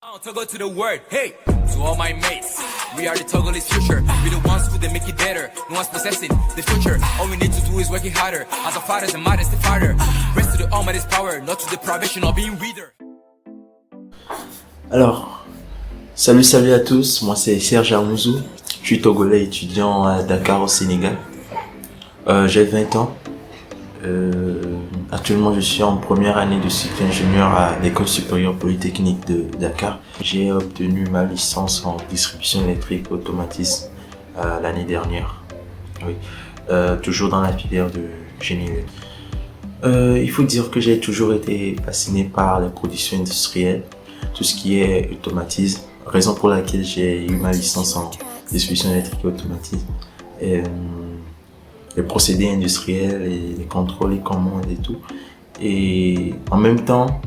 Toggle to the word, hey, to all my mates. We are the Togolese future. We the ones who they make it better. No one's possessing the future. All we need to do is working harder. As our fathers and mothers, the father. Rest to the Almighty's power, not to the privation of being reader. Alors, salut à tous, moi c'est Serge Amouzou, je suis togolais étudiant à Dakar au Sénégal. J'ai 20 ans. Actuellement je suis en première année de cycle ingénieur à l'école supérieure polytechnique de Dakar. J'ai obtenu ma licence en distribution électrique automatisme l'année dernière. Oui. Toujours dans la filière de génie électrique. Il faut dire que j'ai toujours été fasciné par les productions industrielles, tout ce qui est automatisme, raison pour laquelle j'ai eu ma licence en distribution électrique et automatisme. Les procédés industriels et les contrôles, les commandes et tout. Et en même temps,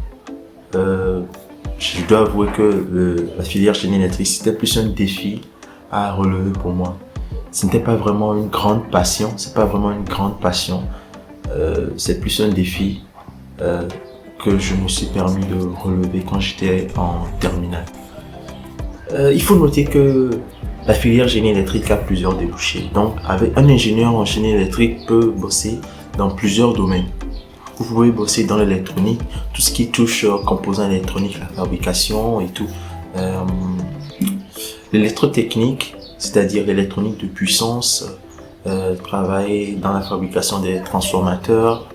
je dois avouer que la filière génie électrique, c'était plus un défi à relever pour moi. Ce n'était pas vraiment une grande passion, c'est plus un défi que je me suis permis de relever quand j'étais en terminale. Il faut noter que la filière génie électrique a plusieurs débouchés. Donc, avec un ingénieur en génie électrique peut bosser dans plusieurs domaines. Vous pouvez bosser dans l'électronique, tout ce qui touche aux composants électroniques, la fabrication et tout. L'électrotechnique, c'est-à-dire l'électronique de puissance, travailler dans la fabrication des transformateurs,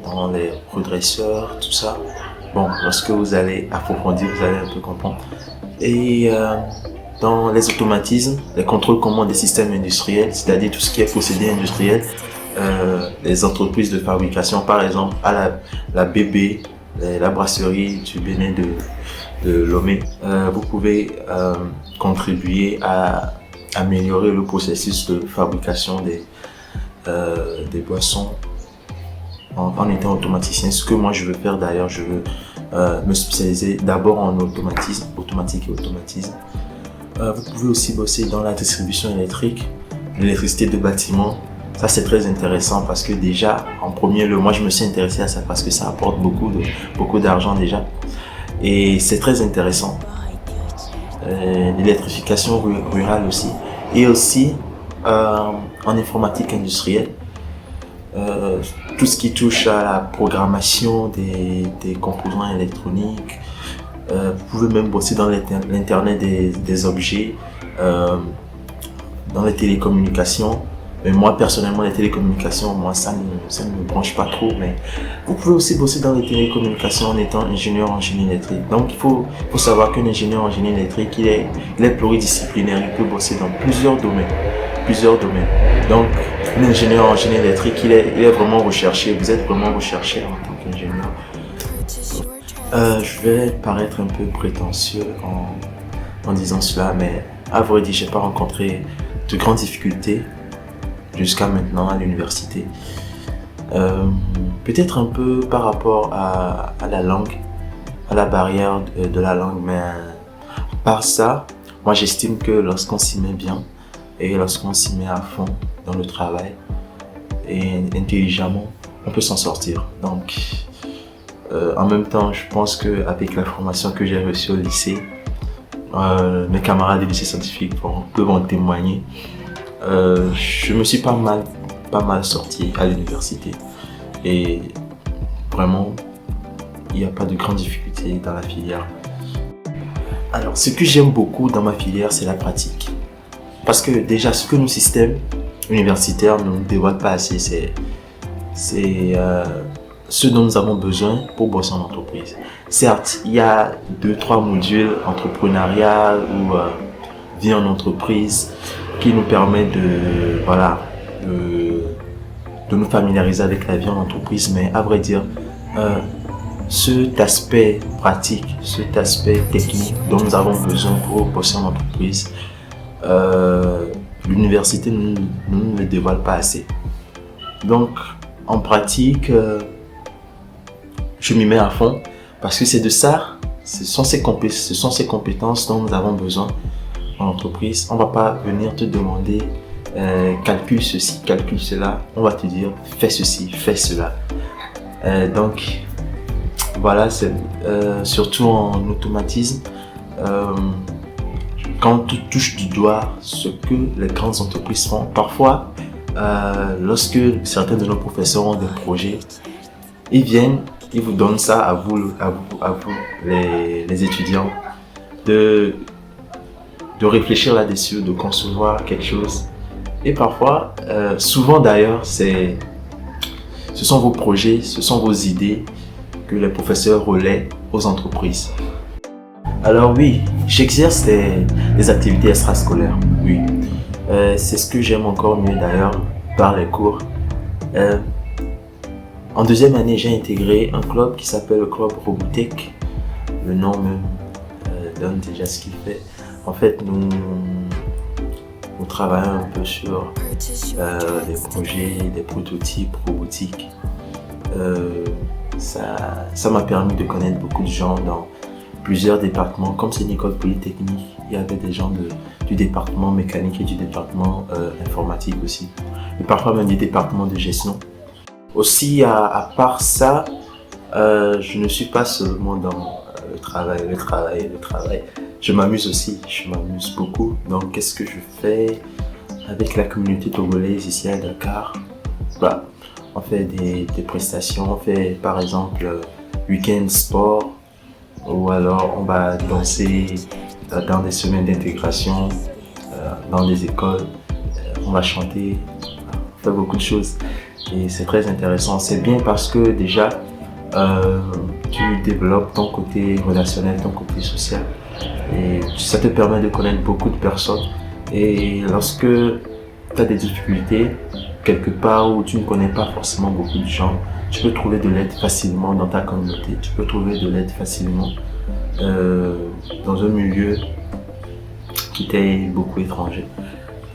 dans les redresseurs, tout ça. Bon, lorsque vous allez approfondir, vous allez un peu comprendre. Et dans les automatismes, les contrôles commandes des systèmes industriels, c'est-à-dire tout ce qui est procédé industriel, les entreprises de fabrication, par exemple à la BB, la brasserie du Bénin de Lomé, vous pouvez contribuer à améliorer le processus de fabrication des boissons en étant automaticien. Ce que moi je veux faire d'ailleurs, je veux me spécialiser d'abord en automatisme, automatique et automatisme. Vous pouvez aussi bosser dans la distribution électrique, l'électricité de bâtiment. Ça c'est très intéressant parce que déjà, en premier lieu, moi je me suis intéressé à ça parce que ça apporte beaucoup d'argent déjà. Et c'est très intéressant. L'électrification rurale aussi. Et aussi en informatique industrielle. Tout ce qui touche à la programmation des composants électroniques. Vous pouvez même bosser dans l'internet des objets, dans les télécommunications. Mais moi personnellement les télécommunications, moi ça ne me branche pas trop. Mais vous pouvez aussi bosser dans les télécommunications en étant ingénieur en génie électrique. Donc il faut savoir qu'un ingénieur en génie électrique, il est pluridisciplinaire, il peut bosser dans plusieurs domaines. Donc un ingénieur en génie électrique, il est vraiment recherché. Vous êtes vraiment recherché en tant qu'ingénieur. Je vais paraître un peu prétentieux en disant cela, mais à vrai dire, j'ai pas rencontré de grandes difficultés jusqu'à maintenant à l'université. Peut-être un peu par rapport à la langue, à la barrière de la langue, mais à part ça, moi j'estime que lorsqu'on s'y met bien et lorsqu'on s'y met à fond dans le travail et intelligemment, on peut s'en sortir. Donc, en même temps, je pense qu'avec la formation que j'ai reçue au lycée, mes camarades du lycée scientifique peuvent en témoigner. Je me suis pas mal sorti à l'université et vraiment, il n'y a pas de grandes difficultés dans la filière. Alors, ce que j'aime beaucoup dans ma filière, c'est la pratique. Parce que déjà, ce que nos systèmes universitaires ne nous dévoilent pas assez, c'est ce dont nous avons besoin pour bosser en entreprise. Certes, il y a 2-3 modules entrepreneuriat ou vie en entreprise qui nous permettent de nous familiariser avec la vie en entreprise, mais à vrai dire, cet aspect pratique, cet aspect technique dont nous avons besoin pour bosser en entreprise, l'université ne nous le dévoile pas assez. Donc, en pratique, je m'y mets à fond parce que c'est de ça, ce sont ces compétences dont nous avons besoin en entreprise. On ne va pas venir te demander calcule ceci, calcule cela. On va te dire fais ceci, fais cela. Donc voilà, surtout en automatisme, quand tu touches du doigt ce que les grandes entreprises font, parfois, lorsque certains de nos professeurs ont des projets, ils viennent, ils vous donnent ça à vous les étudiants, de réfléchir là-dessus, de concevoir quelque chose. Et parfois, souvent d'ailleurs, ce sont vos projets, ce sont vos idées que les professeurs relaient aux entreprises. Alors oui, j'exerce des activités extrascolaires, oui. C'est ce que j'aime encore mieux d'ailleurs par les cours. En deuxième année, j'ai intégré un club qui s'appelle le club Robotique. Le nom me donne déjà ce qu'il fait. En fait, nous travaillons un peu sur des projets, des prototypes robotiques. Ça m'a permis de connaître beaucoup de gens dans plusieurs départements. Comme c'est une école polytechnique, il y avait des gens du département mécanique et du département informatique aussi. Et parfois même des départements de gestion. Aussi, à part ça, je ne suis pas seulement dans le travail. Je m'amuse aussi, je m'amuse beaucoup. Donc, qu'est-ce que je fais avec la communauté togolaise ici à Dakar? On fait des prestations, on fait par exemple week-end sport, ou alors on va danser dans des semaines d'intégration, dans des écoles, on va chanter, on fait beaucoup de choses. Et c'est très intéressant. C'est bien parce que déjà, tu développes ton côté relationnel, ton côté social. Et ça te permet de connaître beaucoup de personnes. Et lorsque tu as des difficultés, quelque part où tu ne connais pas forcément beaucoup de gens, tu peux trouver de l'aide facilement dans ta communauté. Tu peux trouver de l'aide facilement dans un milieu qui t'est beaucoup étranger.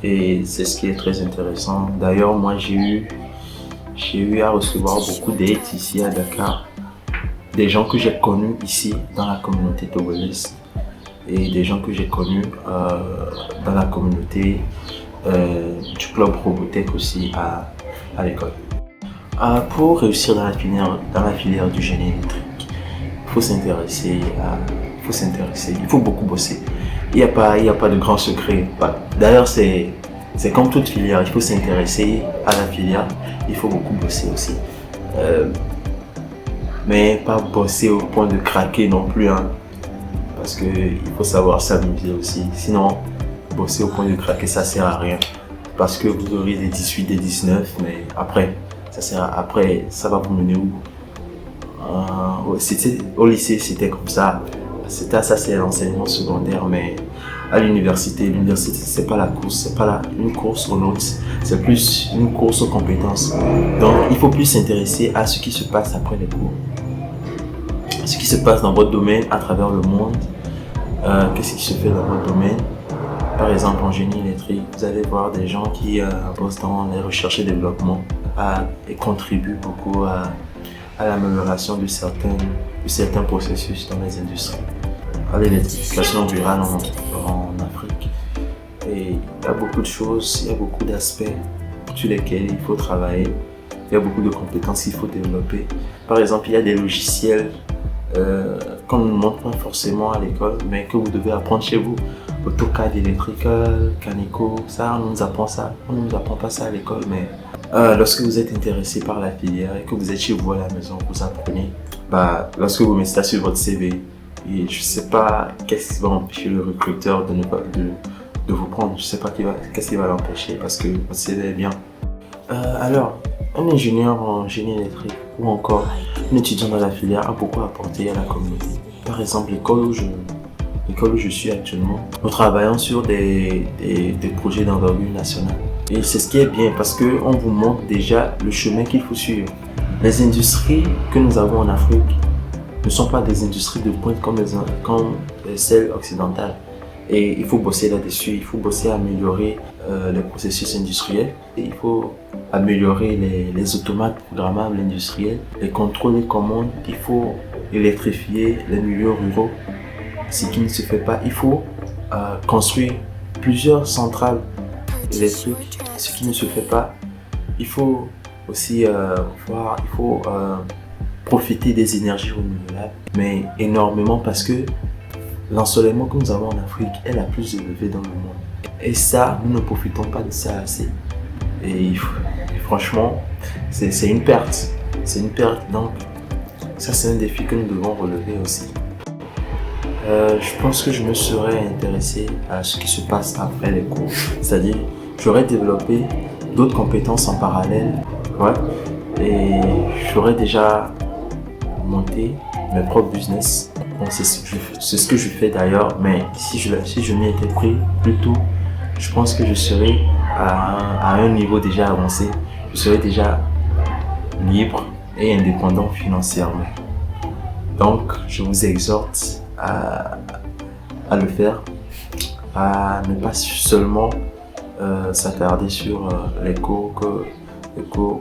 Et c'est ce qui est très intéressant. D'ailleurs, moi, j'ai eu à recevoir beaucoup d'aide ici à Dakar. Des gens que j'ai connus ici dans la communauté togolaise et des gens que j'ai connus dans la communauté du club Robotech aussi à l'école. Pour réussir dans la filière du génie électrique, il faut s'intéresser, il faut beaucoup bosser. Il n'y a pas de grand secret. D'ailleurs, c'est comme toute filière, il faut s'intéresser à la filière, il faut beaucoup bosser aussi. Mais pas bosser au point de craquer non plus, hein, parce qu'il faut savoir s'amuser aussi. Sinon, bosser au point de craquer, ça sert à rien. Parce que vous aurez des 18, des 19, mais après, ça va vous mener où? Au lycée, c'était comme ça. Ça, c'est l'enseignement secondaire, mais à l'université, c'est pas la course, c'est pas une course aux notes, c'est plus une course aux compétences. Donc, il faut plus s'intéresser à ce qui se passe après les cours. Ce qui se passe dans votre domaine à travers le monde. Qu'est-ce qui se fait dans votre domaine? Par exemple, en génie électrique, vous allez voir des gens qui bossent dans les recherches et développement et contribuent beaucoup à l'amélioration de certains processus dans les industries. À l'électrification durable en Afrique. Et il y a beaucoup de choses, il y a beaucoup d'aspects sur lesquels il faut travailler. Il y a beaucoup de compétences qu'il faut développer. Par exemple, il y a des logiciels qu'on ne montre pas forcément à l'école, mais que vous devez apprendre chez vous. AutoCAD, Electrical, Canico, ça, on ne nous apprend ça. On ne nous apprend pas ça à l'école, mais lorsque vous êtes intéressé par la filière et que vous êtes chez vous à la maison, vous apprenez. Lorsque vous mettez ça sur votre CV, et je ne sais pas qu'est-ce qui va empêcher le recruteur de vous prendre. Je ne sais pas qu'est-ce qui va l'empêcher parce que votre CV est bien. Alors, un ingénieur en génie électrique ou encore un étudiant dans la filière a beaucoup apporté à la communauté. Par exemple, l'école où je suis actuellement, nous travaillons sur des projets d'envergure nationale. Et c'est ce qui est bien parce qu'on vous montre déjà le chemin qu'il faut suivre. Les industries que nous avons en Afrique ne sont pas des industries de pointe comme celles occidentales. Et il faut bosser là-dessus, il faut bosser à améliorer les processus industriels. Et il faut améliorer les automates programmables industriels, les contrôles et commandes. Il faut électrifier les milieux ruraux, ce qui ne se fait pas. Il faut construire plusieurs centrales électriques, ce qui ne se fait pas. Il faut aussi profiter des énergies renouvelables, mais énormément parce que l'ensoleillement que nous avons en Afrique est la plus élevée dans le monde. Et ça, nous ne profitons pas de ça assez. Et franchement, c'est une perte. C'est une perte. Donc, ça, c'est un défi que nous devons relever aussi. Je pense que je me serais intéressé à ce qui se passe après les cours. C'est-à-dire, j'aurais développé d'autres compétences en parallèle. Ouais. Et j'aurais déjà monté mes propres business. Bon, c'est ce que je fais d'ailleurs, mais si je m'y étais pris plus tôt, je pense que je serais à un niveau déjà avancé. Je serais déjà libre et indépendant financièrement. Donc, je vous exhorte à le faire, à ne pas seulement s'attarder sur les cours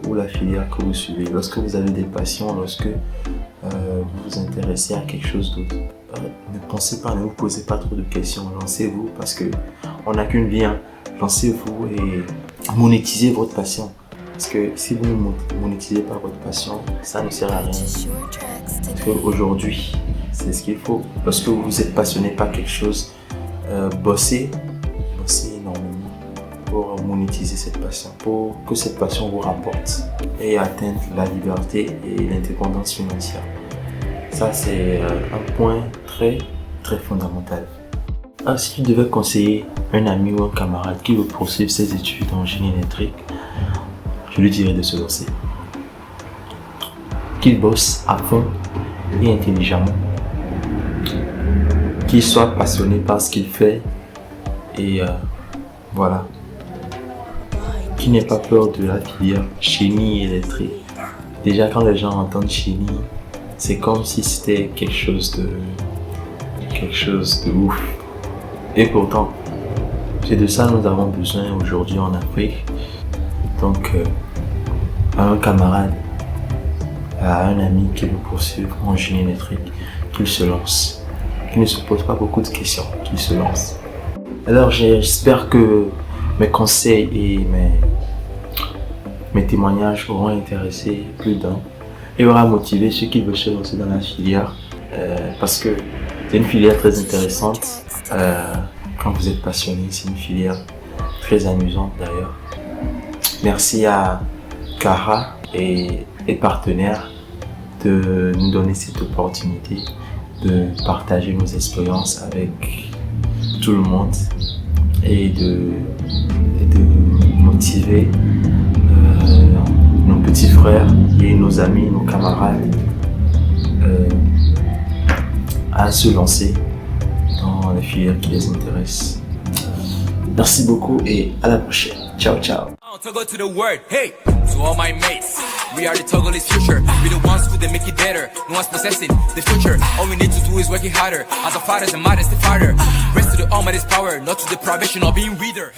ou la filière que vous suivez. Lorsque vous avez des passions, lorsque vous vous intéressez à quelque chose d'autre, ne pensez pas, ne vous posez pas trop de questions, lancez-vous parce que on n'a qu'une vie, hein. Lancez-vous et monétisez votre passion. Parce que si vous ne monétisez pas votre passion, ça ne sert à rien. Parce qu'aujourd'hui, c'est ce qu'il faut. Lorsque vous êtes passionné par quelque chose, bossez énormément pour monétiser cette passion, pour que cette passion vous rapporte et atteindre la liberté et l'indépendance financière. Ça, c'est un point très, très fondamental. Alors, si tu devais conseiller un ami ou un camarade qui veut poursuivre ses études en génie électrique, je lui dirais de se lancer. Qu'il bosse à fond et intelligemment. Qu'il soit passionné par ce qu'il fait et voilà. Qu'il n'ait pas peur de la filière génie électrique. Déjà, quand les gens entendent génie, c'est comme si c'était quelque chose de ouf. Et pourtant, c'est de ça que nous avons besoin aujourd'hui en Afrique. Donc, à un camarade, à un ami qui veut poursuivre en génie électrique, qu'il se lance. Qu'il ne se pose pas beaucoup de questions, qu'il se lance. Alors, j'espère que mes conseils et mes témoignages auront intéressé plus d'un et aura motivé ceux qui veulent se lancer dans la filière parce que c'est une filière très intéressante. Quand vous êtes passionné, c'est une filière très amusante d'ailleurs. Merci à Cara et partenaires de nous donner cette opportunité de partager nos expériences avec tout le monde et de motiver nos petits frères et nos amis, nos camarades à se lancer dans les filières qui les intéressent. Merci beaucoup et à la prochaine. Ciao, ciao. Togo to the word, hey, to all my mates, we are the Togolese future, we the ones who they make it better, no one's possessing the future, all we need to do is working harder, as our fathers and mothers the father, rest to the Almighty's power, not to the privation of being reader.